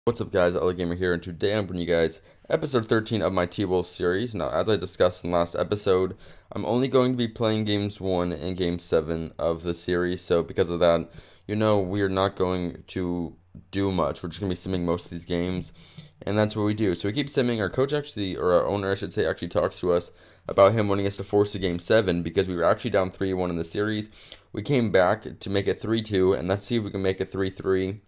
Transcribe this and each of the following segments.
What's up, guys? LA Gamer here, and today I'm bringing you guys episode 13 of my T-Wolves series. Now, as I discussed in the last episode, I'm only going to be playing games 1 and game 7 of the series, so because of that, we are not going to do much. We're just going to be simming most of these games, and that's what we do. So we keep simming. Our coach actually, or our owner, I should say, actually talks to us about him wanting us to force a game 7 because we were actually down 3-1 in the series. We came back to make it 3-2, and let's see if we can make it 3-3.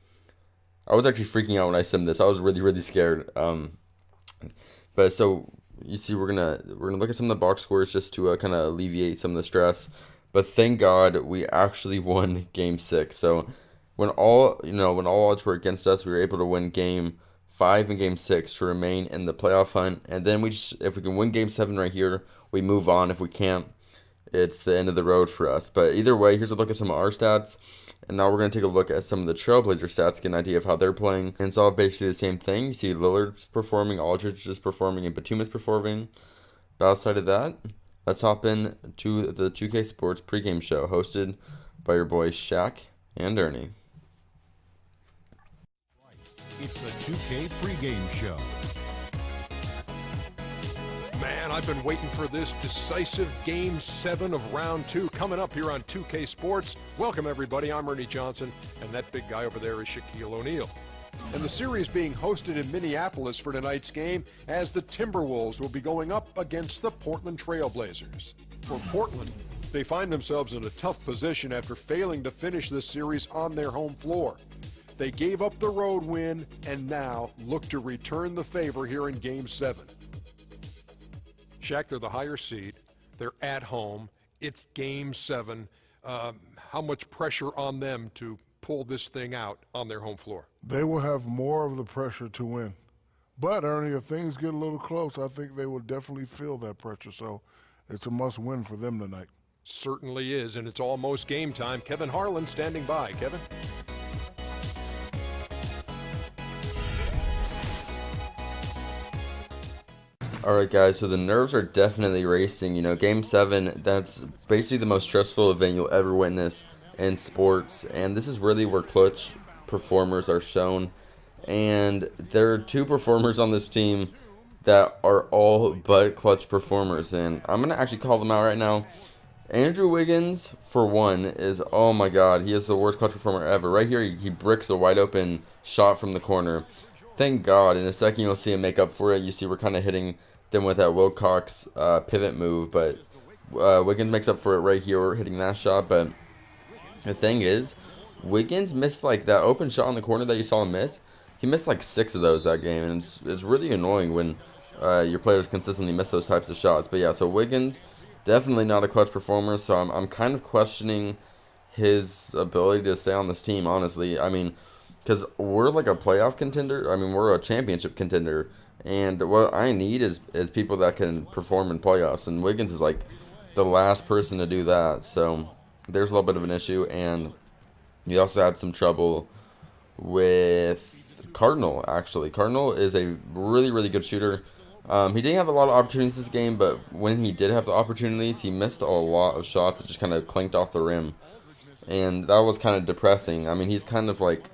I was actually freaking out when I simmed this. I was really scared. But so you see, we're gonna look at some of the box scores just to kind of alleviate some of the stress. But thank God we actually won Game 6. So when all odds were against us, we were able to win Game 5 and Game 6 to remain in the playoff hunt. And then if we can win Game 7 right here, we move on. If we can't, it's the end of the road for us. But either way, here's a look at some of our stats. And now we're going to take a look at some of the Trailblazer stats, get an idea of how they're playing. And it's all basically the same thing. You see Lillard's performing, Aldridge is performing, and Batum is performing. But outside of that, let's hop in to the 2K Sports pregame show, hosted by your boys Shaq and Ernie. It's the 2K pregame show. Man, I've been waiting for this decisive Game 7 of Round 2 coming up here on 2K Sports. Welcome, everybody. I'm Ernie Johnson, and that big guy over there is Shaquille O'Neal. And the series being hosted in Minneapolis for tonight's game as the Timberwolves will be going up against the Portland Trailblazers. For Portland, they find themselves in a tough position after failing to finish this series on their home floor. They gave up the road win and now look to return the favor here in Game 7. Shaq, they're the higher seed. They're at home. It's Game 7. How much pressure on them to pull this thing out on their home floor? They will have more of the pressure to win. But, Ernie, if things get a little close, I think they will definitely feel that pressure. So it's a must-win for them tonight. Certainly is, and it's almost game time. Kevin Harlan standing by. Kevin? Alright, guys, so the nerves are definitely racing. Game 7, that's basically the most stressful event you'll ever witness in sports. And this is really where clutch performers are shown. And there are two performers on this team that are all but clutch performers. And I'm going to actually call them out right now. Andrew Wiggins, for one, oh my god, he is the worst clutch performer ever. Right here, he bricks a wide open shot from the corner. Thank God, in a second you'll see him make up for it. You see we're kind of hitting them with that Wilcox pivot move, but Wiggins makes up for it right here. We're hitting that shot, but the thing is, Wiggins missed like that open shot in the corner that you saw him miss. He missed like 6 of those that game, and it's really annoying when your players consistently miss those types of shots. But yeah, so Wiggins, definitely not a clutch performer, so I'm kind of questioning his ability to stay on this team, honestly. I mean, because we're like a playoff contender. I mean, we're a championship contender. And what I need is people that can perform in playoffs. And Wiggins is like the last person to do that. So there's a little bit of an issue. And we also had some trouble with Cardinal, actually. Cardinal is a really good shooter. He didn't have a lot of opportunities this game, but when he did have the opportunities, he missed a lot of shots that just kind of clanked off the rim. And that was kind of depressing. I mean, he's kind of like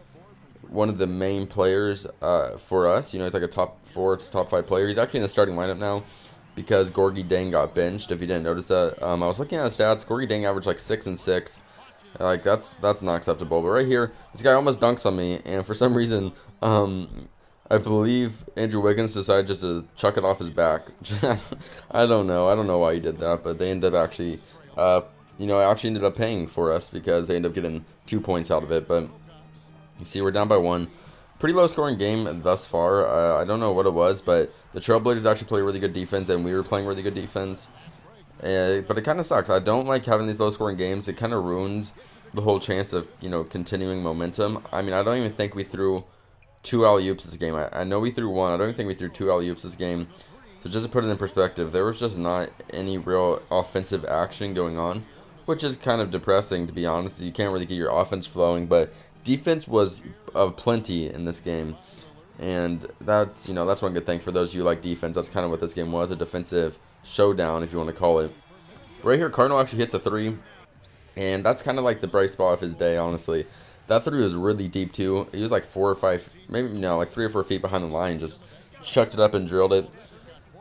one of the main players for us. He's like a top 4 to top 5 player. He's actually in the starting lineup now because Gorgie Dang got benched, if you didn't notice that. I was looking at his stats. Gorgie Dang averaged like 6 and 6. Like, that's not acceptable. But right here, this guy almost dunks on me, and for some reason, I believe Andrew Wiggins decided just to chuck it off his back. I don't know why he did that, but they ended up actually, actually ended up paying for us because they ended up getting 2 points out of it. But you see, we're down by 1. Pretty low scoring game thus far. I don't know what it was, but the Trailblazers actually play really good defense, and we were playing really good defense. But it kind of sucks. I don't like having these low scoring games. It kind of ruins the whole chance of, continuing momentum. I mean, I don't even think we threw 2 alley-oops this game. I know we threw 1. I don't even think we threw 2 alley-oops this game. So just to put it in perspective, there was just not any real offensive action going on, which is kind of depressing, to be honest. You can't really get your offense flowing, but defense was of plenty in this game, and that's one good thing for those of you who like defense. That's kind of what this game was, a defensive showdown, if you want to call it. Right here, Cardinal actually hits a 3, and that's kind of like the bright spot of his day, honestly. That three was really deep too. He was like 4 or 5, maybe no, like 3 or 4 feet behind the line. Just chucked it up and drilled it.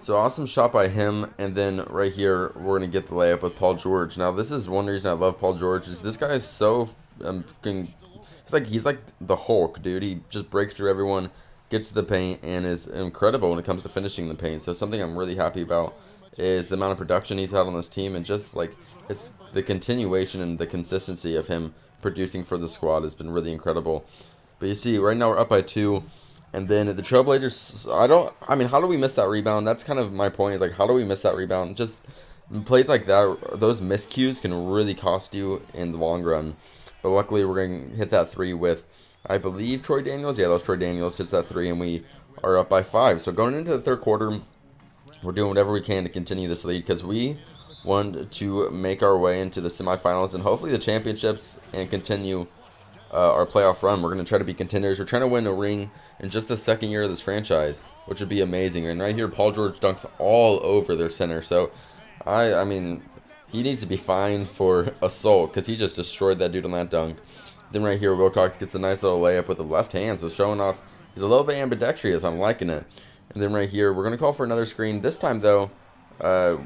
So awesome shot by him. And then right here, we're going to get the layup with Paul George. Now, this is one reason I love Paul George. Is this guy is so... he's like the Hulk, dude. He just breaks through everyone, gets to the paint, and is incredible when it comes to finishing the paint. So something I'm really happy about is the amount of production he's had on this team, and just like the continuation and the consistency of him producing for the squad has been really incredible. But you see, right now we're up by 2. And then the Trailblazers, how do we miss that rebound? That's kind of my point. Is like, how do we miss that rebound? Just plays like that, those miscues can really cost you in the long run. But luckily, we're going to hit that 3 with, I believe, Troy Daniels. Yeah, that was Troy Daniels hits that 3, and we are up by 5. So going into the third quarter, we're doing whatever we can to continue this lead because we want to make our way into the semifinals and hopefully the championships and continue our playoff run. We're going to try to be contenders. We're trying to win a ring in just the second year of this franchise, which would be amazing. And right here, Paul George dunks all over their center. So, I mean, he needs to be fined for assault because he just destroyed that dude on that dunk. Then right here, Wilcox gets a nice little layup with the left hand. So showing off, he's a little bit ambidextrous. I'm liking it. And then right here, we're going to call for another screen. This time, though,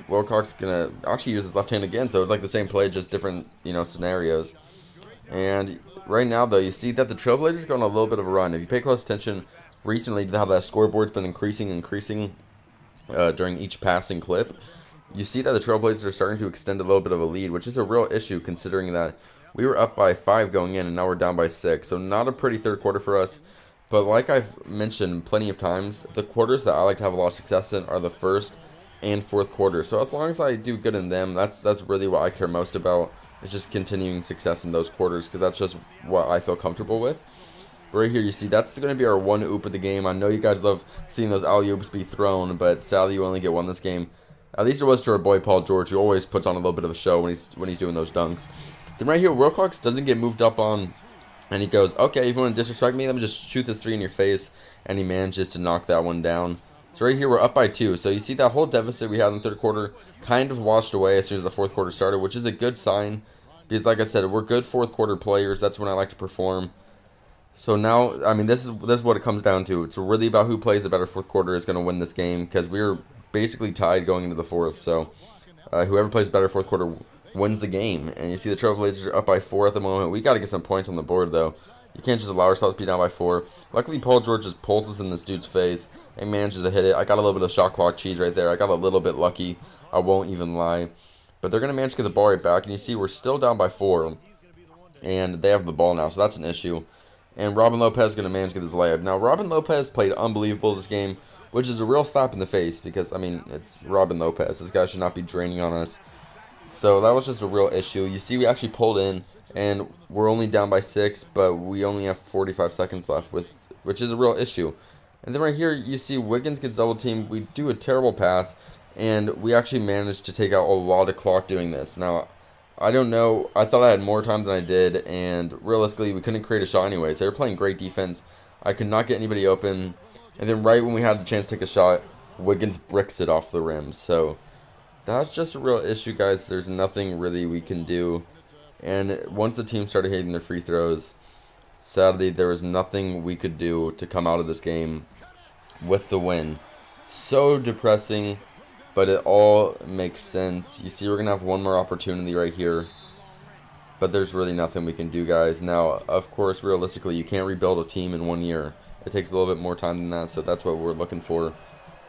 Wilcox is going to actually use his left hand again. So it's like the same play, just different, scenarios. And right now, though, you see that the Trailblazers go on a little bit of a run. If you pay close attention recently to how that scoreboard's been increasing during each passing clip, you see that the Trailblazers are starting to extend a little bit of a lead, which is a real issue considering that we were up by 5 going in and now we're down by 6. So not a pretty third quarter for us. But like I've mentioned plenty of times, the quarters that I like to have a lot of success in are the first and fourth quarter. So as long as I do good in them, that's really what I care most about. It's just continuing success in those quarters because that's just what I feel comfortable with. But right here, you see, that's going to be our one oop of the game. I know you guys love seeing those alley-oops be thrown, but sadly you only get one this game. At least it was to our boy Paul George, who always puts on a little bit of a show when he's doing those dunks. Then right here, Wilcox doesn't get moved up on, and he goes, okay, if you want to disrespect me, let me just shoot this 3 in your face, and he manages to knock that one down. So right here, we're up by 2. So you see that whole deficit we had in the third quarter kind of washed away as soon as the fourth quarter started, which is a good sign. Because like I said, we're good fourth quarter players. That's when I like to perform. So now, I mean, this is what it comes down to. It's really about who plays the better fourth quarter is going to win this game. Because we're basically tied going into the fourth. So whoever plays better fourth quarter wins the game. And you see the Trailblazers are up by 4 at the moment. We got to get some points on the board, though. You can't just allow ourselves to be down by 4. Luckily, Paul George just pulls us in this dude's face and manages to hit it. I got a little bit of shot clock cheese right there. I got a little bit lucky. I won't even lie. But they're going to manage to get the ball right back. And you see we're still down by 4. And they have the ball now, so that's an issue. And Robin Lopez is going to manage to get this layup. Now, Robin Lopez played unbelievable this game, which is a real slap in the face. Because, I mean, it's Robin Lopez. This guy should not be draining on us. So that was just a real issue. You see we actually pulled in. And we're only down by 6. But we only have 45 seconds left, which is a real issue. And then right here, you see Wiggins gets double teamed. We do a terrible pass. And we actually managed to take out a lot of clock doing this. Now, I don't know. I thought I had more time than I did. And realistically, we couldn't create a shot anyways. They were playing great defense. I could not get anybody open. And then right when we had the chance to take a shot, Wiggins bricks it off the rim. So that's just a real issue, guys. There's nothing really we can do. And once the team started hitting their free throws, sadly, there was nothing we could do to come out of this game with the win. So depressing. But it all makes sense. You see, we're going to have one more opportunity right here. But there's really nothing we can do, guys. Now, of course, realistically, you can't rebuild a team in 1 year. It takes a little bit more time than that, so that's what we're looking for.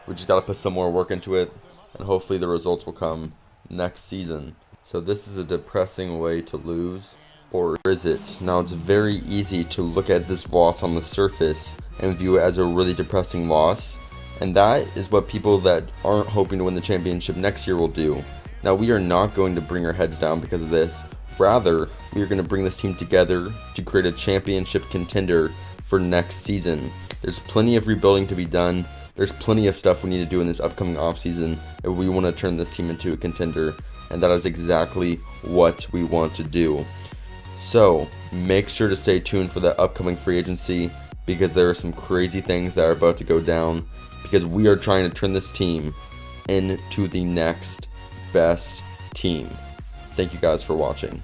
We just got to put some more work into it, and hopefully the results will come next season. So this is a depressing way to lose, or is it? Now, it's very easy to look at this loss on the surface and view it as a really depressing loss. And that is what people that aren't hoping to win the championship next year will do. Now, we are not going to bring our heads down because of this. Rather, we are going to bring this team together to create a championship contender for next season. There's plenty of rebuilding to be done. There's plenty of stuff we need to do in this upcoming offseason if we want to turn this team into a contender. And that is exactly what we want to do. So, make sure to stay tuned for the upcoming free agency because there are some crazy things that are about to go down. Because we are trying to turn this team into the next best team. Thank you guys for watching.